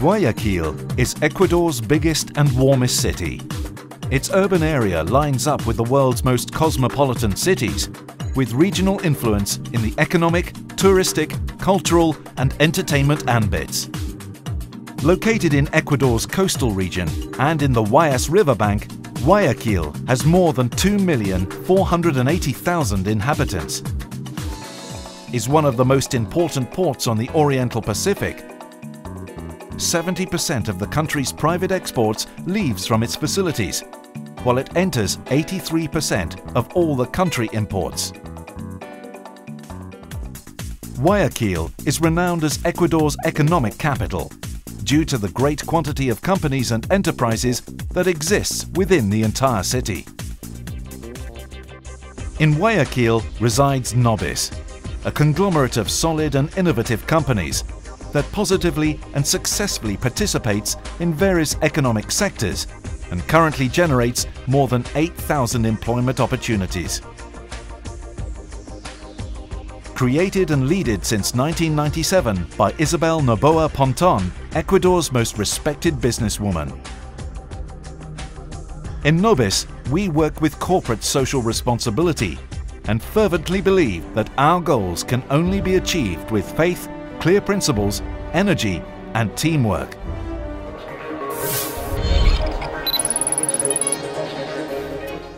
Guayaquil is Ecuador's biggest and warmest city. Its urban area lines up with the world's most cosmopolitan cities, with regional influence in the economic, touristic, cultural and entertainment ambits. Located in Ecuador's coastal region and in the Guayas riverbank, Guayaquil has more than 2,480,000 inhabitants, is one of the most important ports on the Oriental Pacific. 70% of the country's private exports leaves from its facilities, while it enters 83% of all the country imports. Guayaquil is renowned as Ecuador's economic capital due to the great quantity of companies and enterprises that exists within the entire city. In Guayaquil resides Nobis, a conglomerate of solid and innovative companies that positively and successfully participates in various economic sectors and currently generates more than 8,000 employment opportunities. Created and leaded since 1997 by Isabel Noboa Ponton, Ecuador's most respected businesswoman. In Nobis, we work with corporate social responsibility and fervently believe that our goals can only be achieved with faith, clear principles, energy and teamwork.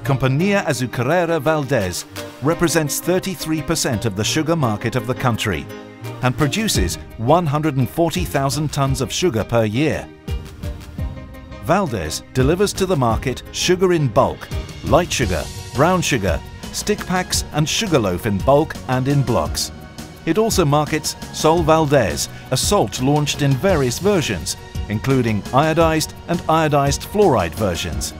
Compañía Azucarera Valdez represents 33% of the sugar market of the country and produces 140,000 tons of sugar per year. Valdez delivers to the market sugar in bulk, light sugar, brown sugar, stick packs and sugarloaf in bulk and in blocks. It also markets Sol Valdez, a salt launched in various versions, including iodized and iodized fluoride versions.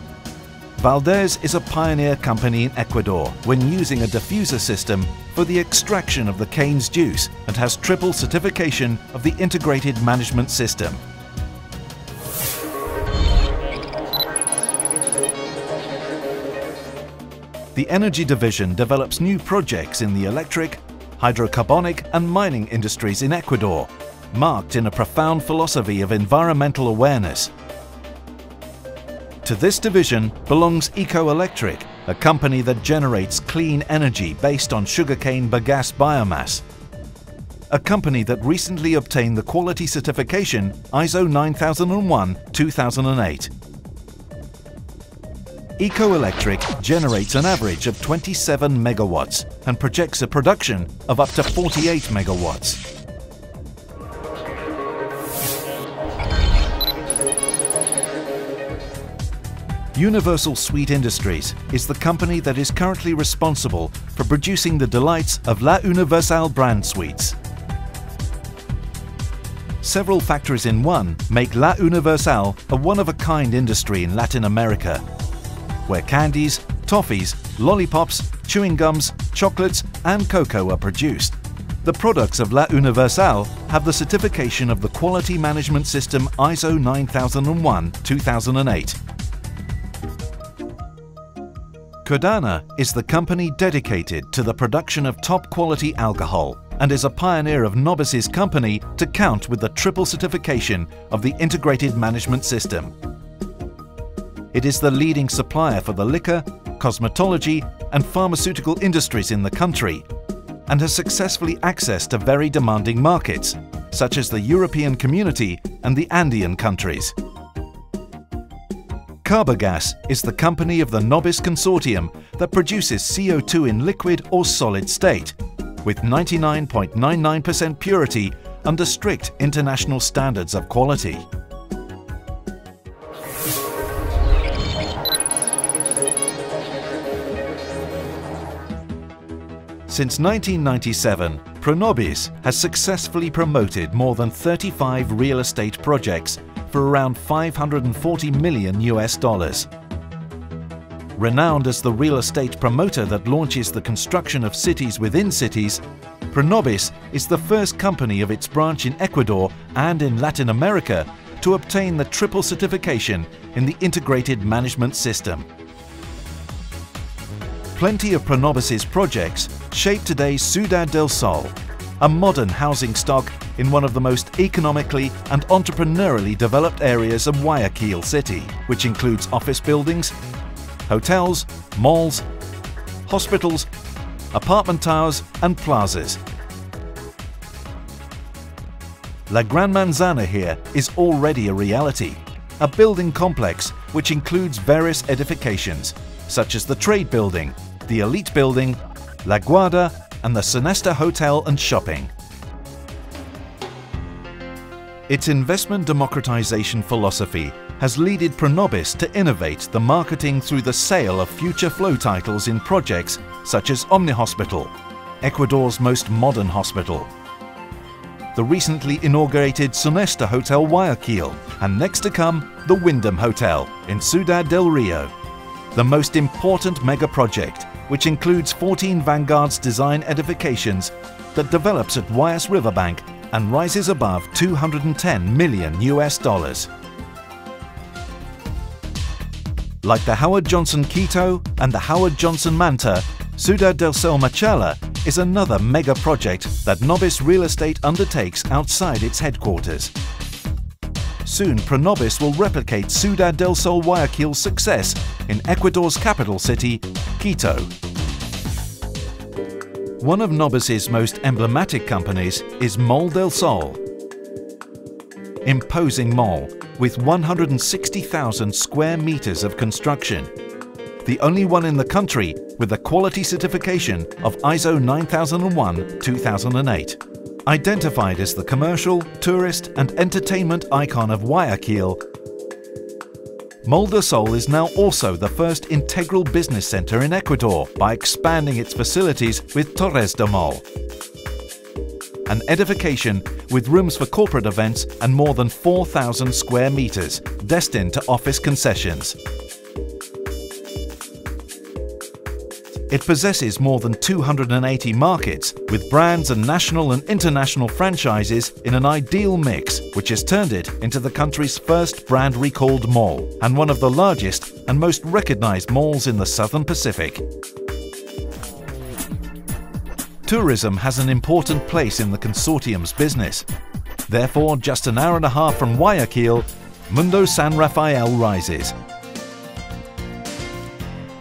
Valdez is a pioneer company in Ecuador when using a diffuser system for the extraction of the cane's juice and has triple certification of the integrated management system. The Energy Division develops new projects in the electric, hydrocarbonic and mining industries in Ecuador, marked in a profound philosophy of environmental awareness. To this division belongs Ecoelectric, a company that generates clean energy based on sugarcane bagasse biomass. A company that recently obtained the quality certification ISO 9001-2008. Ecoelectric generates an average of 27 megawatts and projects a production of up to 48 megawatts. Universal Sweet Industries is the company that is currently responsible for producing the delights of La Universal brand sweets. Several factories in one make La Universal a one-of-a-kind industry in Latin America, where candies, toffees, lollipops, chewing gums, chocolates and cocoa are produced. The products of La Universal have the certification of the Quality Management System ISO 9001-2008. Codana is the company dedicated to the production of top-quality alcohol and is a pioneer of Nobis's company to count with the triple certification of the Integrated Management System. It is the leading supplier for the liquor, cosmetology and pharmaceutical industries in the country and has successfully accessed to very demanding markets, such as the European Community and the Andean countries. Carbogas is the company of the Nobis Consortium that produces CO2 in liquid or solid state, with 99.99% purity under strict international standards of quality. Since 1997, Pronobis has successfully promoted more than 35 real estate projects for around $540 million. Renowned as the real estate promoter that launches the construction of cities within cities, Pronobis is the first company of its branch in Ecuador and in Latin America to obtain the triple certification in the Integrated Management System. Plenty of Pronobis's projects shape today's Ciudad del Sol, a modern housing stock in one of the most economically and entrepreneurially developed areas of Guayaquil City, which includes office buildings, hotels, malls, hospitals, apartment towers and plazas. La Gran Manzana here is already a reality, a building complex which includes various edifications, such as the Trade Building, the Elite Building, La Guarda and the Sonesta Hotel and Shopping. Its investment democratization philosophy has led Pronobis to innovate the marketing through the sale of future flow titles in projects such as Omni Hospital, Ecuador's most modern hospital, the recently inaugurated Sonesta Hotel Guayaquil, and next to come, the Wyndham Hotel in Ciudad del Rio. The most important mega project, which includes 14 Vanguard's design edifications that develops at Guayas Riverbank and rises above $210 million. Like the Howard Johnson Quito and the Howard Johnson Manta, Ciudad del Sol Machala is another mega project that Nobis Real Estate undertakes outside its headquarters. Soon, Pronobis will replicate Ciudad del Sol Guayaquil's success in Ecuador's capital city, Quito. One of Nobis's most emblematic companies is Mall del Sol. Imposing mall with 160,000 square meters of construction. The only one in the country with the quality certification of ISO 9001-2008. Identified as the commercial, tourist and entertainment icon of Guayaquil, Mall del Sol is now also the first integral business center in Ecuador by expanding its facilities with Torres del Mall, an edification with rooms for corporate events and more than 4,000 square meters, destined to office concessions. It possesses more than 280 markets, with brands and national and international franchises in an ideal mix, which has turned it into the country's first brand recalled mall and one of the largest and most recognized malls in the Southern Pacific. Tourism has an important place in the consortium's business. Therefore, just an hour and a half from Guayaquil, Mundo San Rafael rises.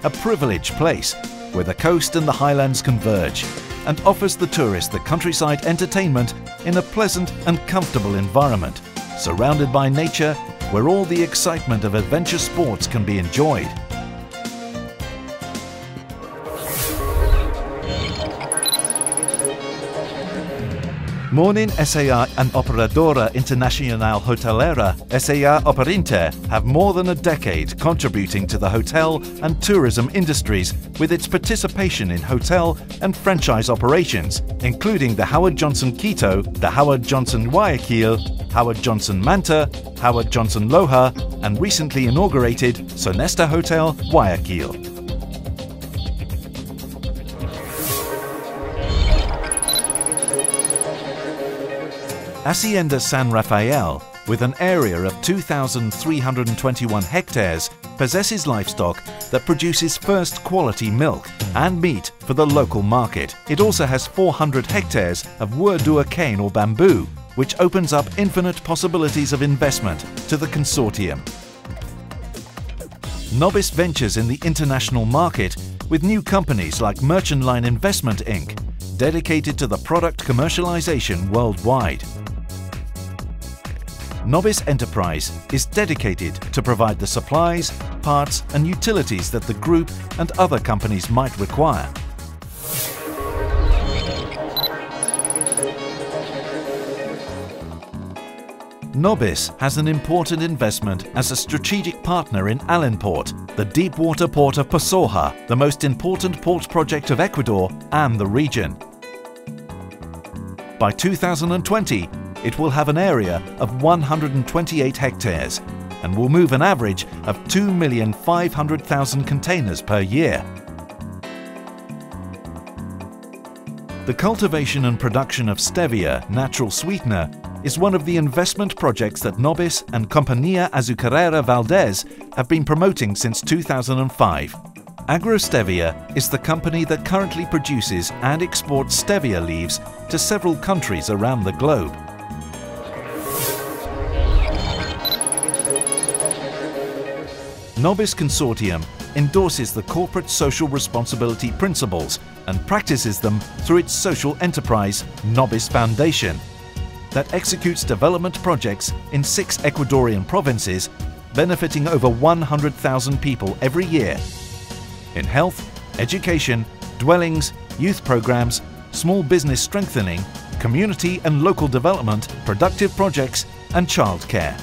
A privileged place where the coast and the highlands converge and offers the tourist the countryside entertainment in a pleasant and comfortable environment, surrounded by nature where all the excitement of adventure sports can be enjoyed. Morning SAR and Operadora Internacional Hotelera SAR Operinter have more than a decade contributing to the hotel and tourism industries with its participation in hotel and franchise operations, including the Howard Johnson Quito, the Howard Johnson Guayaquil, Howard Johnson Manta, Howard Johnson Loja, and recently inaugurated Sonesta Hotel Guayaquil. Hacienda San Rafael, with an area of 2,321 hectares, possesses livestock that produces first-quality milk and meat for the local market. It also has 400 hectares of Werdua cane or bamboo, which opens up infinite possibilities of investment to the consortium. Nobis ventures in the international market with new companies like Merchant Line Investment Inc., dedicated to the product commercialization worldwide. Nobis Enterprise is dedicated to provide the supplies, parts and utilities that the group and other companies might require. Nobis has an important investment as a strategic partner in Allenport, the deep-water port of Pasoja, the most important port project of Ecuador and the region. By 2020, it will have an area of 128 hectares and will move an average of 2,500,000 containers per year. The cultivation and production of stevia, natural sweetener, is one of the investment projects that Nobis and Compañía Azucarera Valdez have been promoting since 2005. AgroStevia is the company that currently produces and exports stevia leaves to several countries around the globe. Nobis Consortium endorses the corporate social responsibility principles and practices them through its social enterprise, Nobis Foundation, that executes development projects in 6 Ecuadorian provinces, benefiting over 100,000 people every year in health, education, dwellings, youth programs, small business strengthening, community and local development, productive projects and childcare.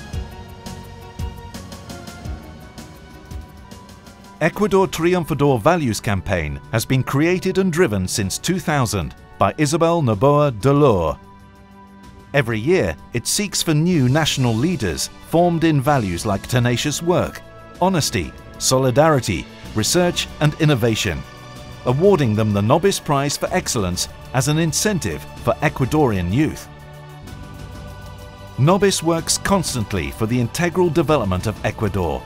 Ecuador Triunfador Values Campaign has been created and driven since 2000 by Isabel Noboa Dolor. Every year, it seeks for new national leaders formed in values like tenacious work, honesty, solidarity, research and innovation, awarding them the Nobis Prize for Excellence as an incentive for Ecuadorian youth. Nobis works constantly for the integral development of Ecuador,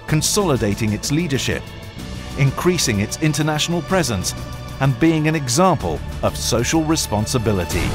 consolidating its leadership, increasing its international presence, and being an example of social responsibility.